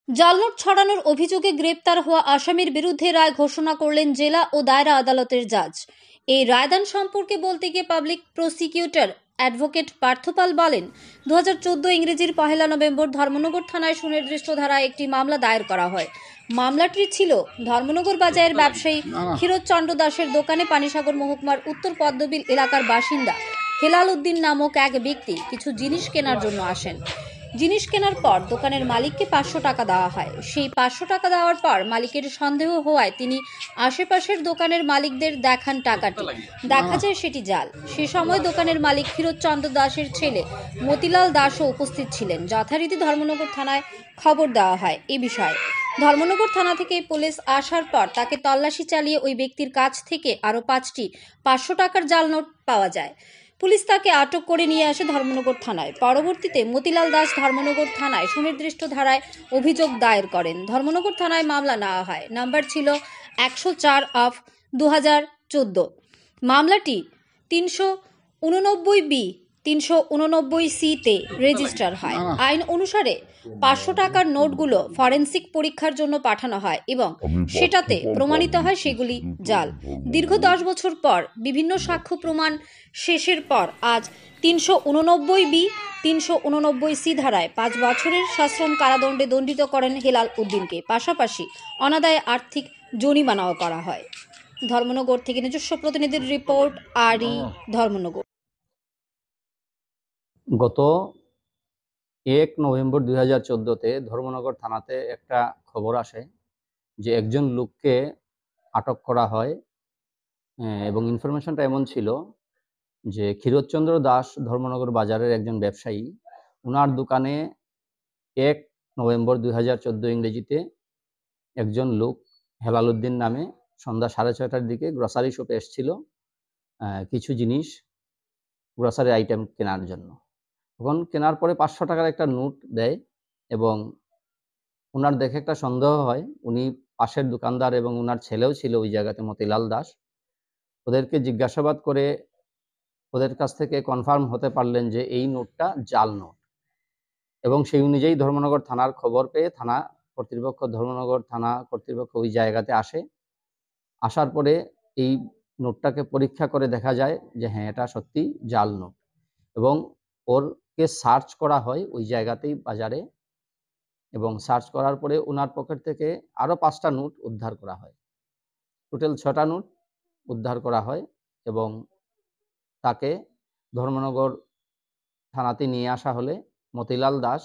জালনোট ছড়ানোর অভিযোগে গ্রেপ্তার হওয়া আসামির বিরুদ্ধে রায় ঘোষণা করলেন জেলা ও দায়রা আদালতের জাজ। এই রায়দান সম্পর্কে বলতে গিয়ে পাবলিক প্রসিকিউটর অ্যাডভোকেট পার্থপাল বলেন, 2014 ইংরেজির 1 নভেম্বর ধর্মনগর থানায় সুনির্দিষ্ট ধারায় একটি মামলা দায়ের করা হয়। মামলাটি ছিল ধর্মনগর বাজারের ব্যবসায়ী ক্ষীরোদচন্দ্র দাসের দোকানে পানিসাগর মহকুমার উত্তর পদ্মবিল এলাকার বাসিন্দা হেলাল উদ্দিন নামক এক ব্যক্তি কিছু জিনিস কেনার জন্য আসেন। জিনিস কেনার পর দোকানের মালিককে 500 টাকা দেওয়া হয়। সেই 500 টাকা দেওয়ার পর মালিকের সন্দেহ হওয়ায় তিনি আশেপাশের দোকানের মালিকদের দেখান টাকাটি। দেখা যায় সেটি জাল। সে সময় দোকানের মালিক ক্ষীরোদচন্দ্র দাসের ছেলে মতিলাল দাসও উপস্থিত ছিলেন। যথারীতি ধর্মনগর থানায় খবর দেওয়া হয় এ বিষয়ে। ধর্মনগর থানা থেকে পুলিশ আসার পর তাকে তল্লাশি চালিয়ে ওই ব্যক্তির কাছ থেকে আরও 5টি 500 টাকার জাল নোট পাওয়া যায়। পুলিশ তাকে আটক করে নিয়ে আসে ধর্মনগর থানায়। পরবর্তীতে মতিলাল দাস ধর্মনগর থানায় সুনির্দিষ্ট ধারায় অভিযোগ দায়ের করেন। ধর্মনগর থানায় মামলা নেওয়া হয়। নাম্বার ছিল 104/2014। মামলাটি 389B 389C-তে রেজিস্টার হয়। আইন অনুসারে 500 টাকার নোটগুলো ফরেনসিক পরীক্ষার জন্য পাঠানো হয় এবং সেটাতে প্রমাণিত হয় সেগুলি জাল। দীর্ঘ 10 বছর পর বিভিন্ন সাক্ষ্য প্রমাণ শেষের পর আজ 389B 389C ধারায় 5 বছরের সশ্রম কারাদণ্ডে দণ্ডিত করেন হেলাল উদ্দিনকে। পাশাপাশি অনাদায়ে আর্থিক জরিমানাও করা হয়। ধর্মনগর থেকে নিজস্ব প্রতিনিধির রিপোর্ট, আরই ধর্মনগর। গত 1 নভেম্বর 2014-তে ধর্মনগর থানাতে একটা খবর আসে যে একজন লোককে আটক করা হয় এবং ইনফরমেশনটা এমন ছিল যে ক্ষীরোদচন্দ্র দাস ধর্মনগর বাজারের একজন ব্যবসায়ী, ওনার দোকানে 1 নভেম্বর 2014 ইংরেজিতে একজন লোক হেলাল উদ্দিন নামে সন্ধ্যা 6:30টার দিকে গ্রসারি শপে এসেছিল কিছু জিনিস, গ্রসারি আইটেম কেনার জন্য। তখন কেনার পরে 500 টাকার একটা নোট দেয় এবং ওনার দেখে একটা সন্দেহ হয়। উনি পাশের দোকানদার এবং ওনার ছেলেও ছিল ওই জায়গাতে, মতিলাল দাস। ওদেরকে জিজ্ঞাসাবাদ করে ওদের কাছ থেকে কনফার্ম হতে পারলেন যে এই নোটটা জাল নোট এবং সেই অনুযায়ী ধর্মনগর থানার খবর পেয়ে থানা কর্তৃপক্ষ, ধর্মনগর থানা কর্তৃপক্ষ ওই জায়গাতে আসে। আসার পরে এই নোটটাকে পরীক্ষা করে দেখা যায় যে হ্যাঁ, এটা সত্যি জাল নোট এবং ওরকে সার্চ করা হয় ওই জায়গাতেই বাজারে এবং সার্চ করার পরে ওনার পকেট থেকে আরও 5টা নোট উদ্ধার করা হয়। টোটাল 6টা নোট উদ্ধার করা হয় এবং তাকে ধর্মনগর থানাতে নিয়ে আসা হলে মতিলাল দাস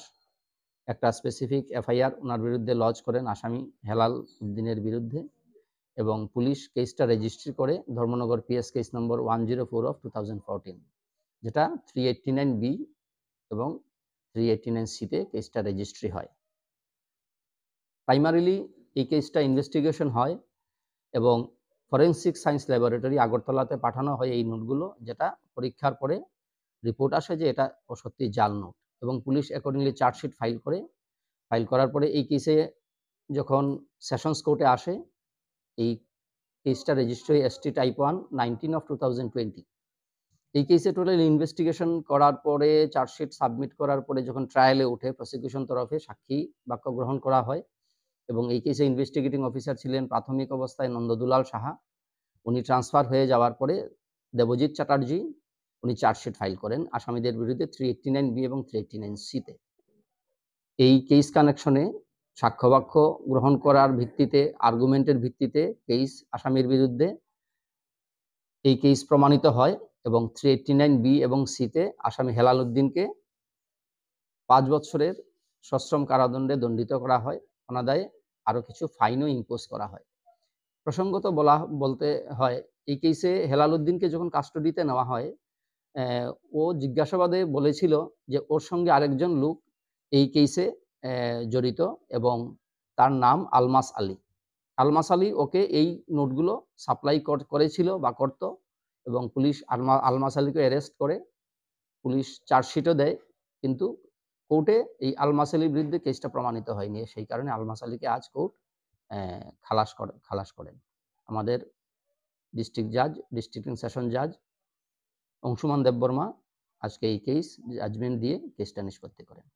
একটা স্পেসিফিক এফআইআর ওনার বিরুদ্ধে লজ করেন আসামি হেলাল উদ্দিনের বিরুদ্ধে এবং পুলিশ কেসটা রেজিস্ট্রি করে ধর্মনগর পিএস কেস নম্বর 104/2014, যেটা 389B এবং 389C-তে কেসটা রেজিস্ট্রি হয়। প্রাইমারিলি এই কেসটা ইনভেস্টিগেশন হয় এবং ফরেনসিক সায়েন্স ল্যাবরেটরি আগরতলাতে পাঠানো হয় এই নোটগুলো, যেটা পরীক্ষার পরে রিপোর্ট আসে যে এটা সত্যি জাল নোট এবং পুলিশ অ্যাকর্ডিংলি চার্জশিট ফাইল করার পরে এই কেসে যখন সেশনস কোর্টে আসে, এই কেসটা রেজিস্ট্রি ST টাইপ 1 19/2020। এই কেসে টোটাল ইনভেস্টিগেশন করার পরে চার্জশিট সাবমিট করার পরে যখন ট্রায়ালে ওঠে, প্রসিকিউশন তরফে সাক্ষী বাক্য গ্রহণ করা হয় এবং এই কেসে ইনভেস্টিগেটিং অফিসার ছিলেন প্রাথমিক অবস্থায় নন্দদুলাল সাহা। উনি ট্রান্সফার হয়ে যাওয়ার পরে দেবজিৎ চ্যাটার্জি উনি চার্জশিট ফাইল করেন আসামিদের বিরুদ্ধে 389B এবং 389C-তে। এই কেস কানেকশনে সাক্ষ্যবাক্য গ্রহণ করার ভিত্তিতে, আর্গুমেন্টের ভিত্তিতে কেস আসামির বিরুদ্ধে এই কেস প্রমাণিত হয় এবং 389B এবং C-তে আসামি হেলাল উদ্দিনকে 5 বছরের সশ্রম কারাদণ্ডে দণ্ডিত করা হয়। অনাদায়ে আরও কিছু ফাইনও ইম্পোজ করা হয়। প্রসঙ্গত বলতে হয়, এই কেসে হেলাল উদ্দিনকে যখন কাস্টডিতে নেওয়া হয়, ও জিজ্ঞাসাবাদে বলেছিল যে ওর সঙ্গে আরেকজন লোক এই কেসে জড়িত এবং তার নাম আলমাস আলী। আলমাস আলী ওকে এই নোটগুলো সাপ্লাই করেছিল বা করত এবং পুলিশ আলমাস আলীকে অ্যারেস্ট করে পুলিশ চার্জশিটও দেয়, কিন্তু কোর্টে এই আলমাস আলীর বিরুদ্ধে কেসটা প্রমাণিত হয়নি। সেই কারণে আলমাস আলীকে আজ কোর্ট খালাস করেন। আমাদের ডিস্ট্রিক্ট সেশন জাজ অংশুমান দেববর্মা আজকে এই কেস জাজমেন্ট দিয়ে কেসটা নিষ্পত্তি করেন।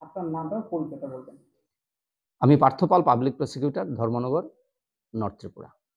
আপনার নামটা পরিচয়টা বলবেন। আমি Parthapal, public prosecutor, Dharmanagar, north Tripura.